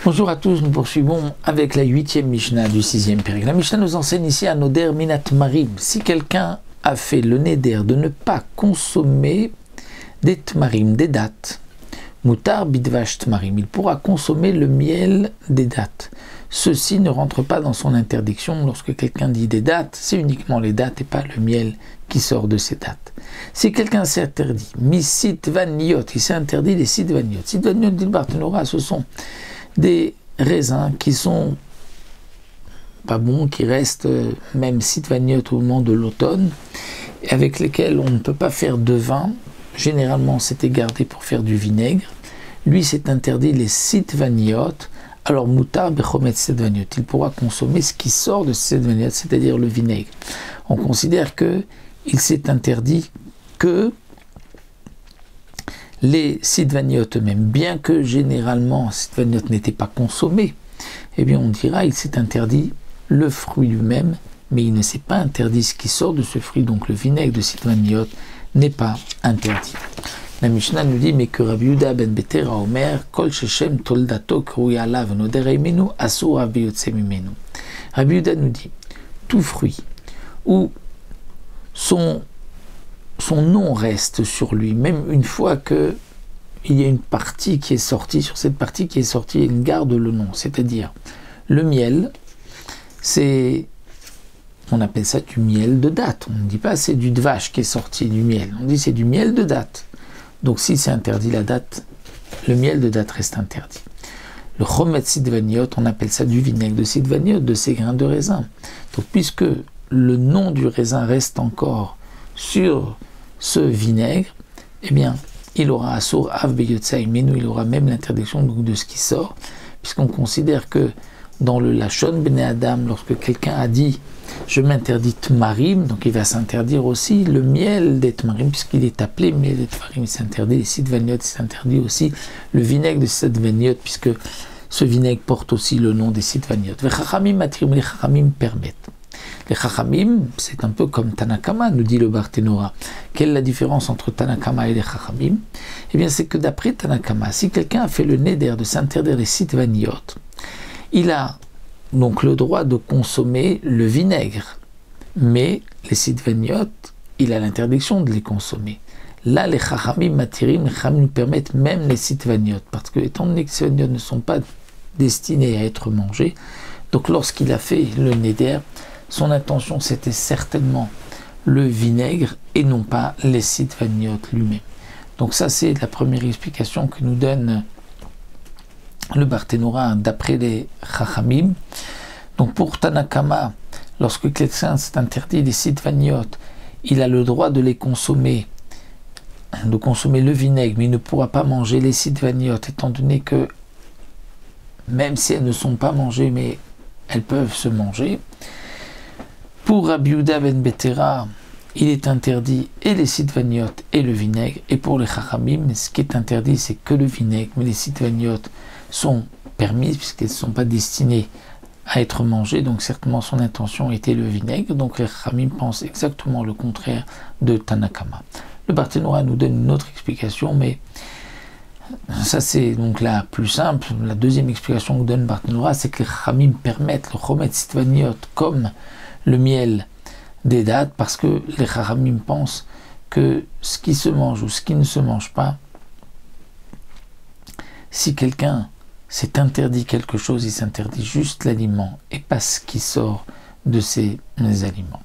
Bonjour à tous, nous poursuivons avec la 8e Mishnah du 6e Pérec. La Mishnah nous enseigne ici à Noder Minat Marim. Si quelqu'un a fait le Neder de ne pas consommer des Tmarim, des dattes, Mutar Bidvash Tmarim, il pourra consommer le miel des dattes. Ceci ne rentre pas dans son interdiction. Lorsque quelqu'un dit des dattes, c'est uniquement les dattes et pas le miel qui sort de ces dattes. Si quelqu'un s'est interdit, Misitvaniot, il s'est interdit les Sitvaniot. Sitvaniot dit le Barthénora, ce sont des raisins qui sont pas bons, qui restent même Sitvaniot au moment de l'automne, avec lesquels on ne peut pas faire de vin. Généralement, c'était gardé pour faire du vinaigre. Lui s'est interdit les Sitvaniot. Alors, Mutar Bechomet Sitvaniot, il pourra consommer ce qui sort de Sitvaniot, c'est-à-dire le vinaigre. On considère que il s'est interdit que les Sitvaniot eux-mêmes, bien que généralement Sitvaniot n'était pas consommé, eh bien on dira il s'est interdit le fruit lui-même, mais il ne s'est pas interdit ce qui sort de ce fruit, donc le vinaigre de Sitvaniot n'est pas interdit. La Mishnah nous dit mais que Rabbi Yehuda ben Betera Omer Kol Sheshem Toldato Kruya Alav Noder Eimenu Asur Rabbi Yotse Mimenu. Rabbi Yehuda nous dit tout fruit où son nom reste sur lui, même une fois qu'il y a une partie qui est sortie, sur cette partie qui est sortie, il garde le nom. C'est-à-dire, le miel, on appelle ça du miel de date. On ne dit pas c'est du dvash qui est sorti du miel. On dit c'est du miel de date. Donc si c'est interdit la date, le miel de date reste interdit. Le chomet sidvaniot, on appelle ça du vinaigre de sidvaniot, de ces grains de raisin. Donc puisque le nom du raisin reste encore sur ce vinaigre, eh bien, il aura Asur Av Beyotzai Menu, il aura même l'interdiction de ce qui sort, puisqu'on considère que dans le Lachon Bene Adam, lorsque quelqu'un a dit je m'interdis Tmarim, donc il va s'interdire aussi le miel des Tmarim, puisqu'il est appelé miel des Tmarim, il s'interdit les Sitvaniot, il s'interdit aussi le vinaigre de Sitvaniot, puisque ce vinaigre porte aussi le nom des Sitvaniot. Les Chachamim Matrim, les Chachamim permettent. Les Chachamim, c'est un peu comme Tanakama, nous dit le Barthénora. Quelle est la différence entre Tanakama et les Chachamim? Eh bien, c'est que d'après Tanakama, si quelqu'un a fait le Neder de s'interdire les Sitvaniot, il a donc le droit de consommer le vinaigre, mais les Sitvaniot, il a l'interdiction de les consommer. Là, les Chachamim Matirim, les Chachamim nous permettent même les Sitvaniot, parce que étant donné que les Sitvaniot ne sont pas destinés à être mangés, donc lorsqu'il a fait le Neder, son intention c'était certainement le vinaigre et non pas les Sitvaniot lui-même. Donc ça c'est la première explication que nous donne le Barthénora d'après les Chachamim. Donc pour Tanakama, lorsque quelqu'un s'est interdit les Sitvaniot, il a le droit de les consommer, de consommer le vinaigre, mais il ne pourra pas manger les Sitvaniot, étant donné que même si elles ne sont pas mangées, mais elles peuvent se manger. Pour Rabbi Yehuda ben Betera, il est interdit et les Sitvaniot et le vinaigre. Et pour les Chachamim, ce qui est interdit, c'est que le vinaigre, mais les Sitvaniot sont permises puisqu'elles ne sont pas destinées à être mangées. Donc certainement son intention était le vinaigre. Donc les Chachamim pensent exactement le contraire de Tanakama. Le Barthénora nous donne une autre explication, mais ça c'est donc la plus simple. La deuxième explication que donne Barthénora, c'est que les Chachamim permettent le chomet Sitvaniot comme le miel des dattes, parce que les Chachamim pensent que ce qui se mange ou ce qui ne se mange pas, si quelqu'un s'est interdit quelque chose, il s'interdit juste l'aliment et pas ce qui sort de ces aliments.